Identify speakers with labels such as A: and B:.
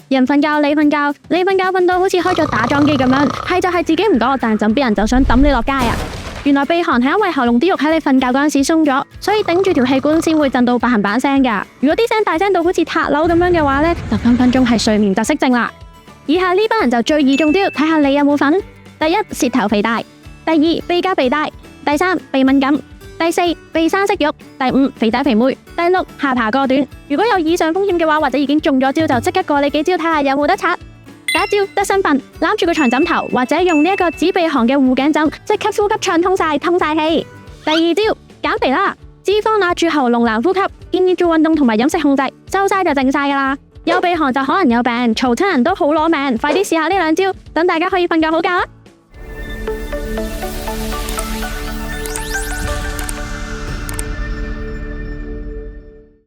A: 人瞓覺，你瞓覺，你瞓覺瞓到好似開咗打樁機咁樣，係就係自己唔覺，但係枕邊人就想抌你落街啊！原來鼻鼾係因為喉嚨啲肉喺你瞓覺嗰陣時鬆咗，所以頂住條氣管先會震到嘭嘭聲噶。如果啲聲大聲到好似塔樓咁樣嘅話呢，就分分鐘係睡眠窒息症啦。以下呢班人就最易中招，睇下你有冇份。第一，舌頭肥大；第二，鼻加鼻大；第三，鼻敏感；第四，鼻生息肉；第五，肥仔肥妹；第六，下巴過短。如果有以上風險嘅話，或者已經中咗招，就即刻過你幾招睇下有冇得拆。第一招，得身瞓，攬住個長枕頭，或者用呢一個止鼻鼾嘅護頸枕，即刻呼吸暢通晒氣。第二招，減肥啦，脂肪壓住喉嚨難呼吸，建議做運動同埋飲食控制，收晒就靜晒噶啦。有鼻鼾就可能有病，嘈親人都好攞命，快啲試下呢兩招，等大家可以瞓覺好覺啊！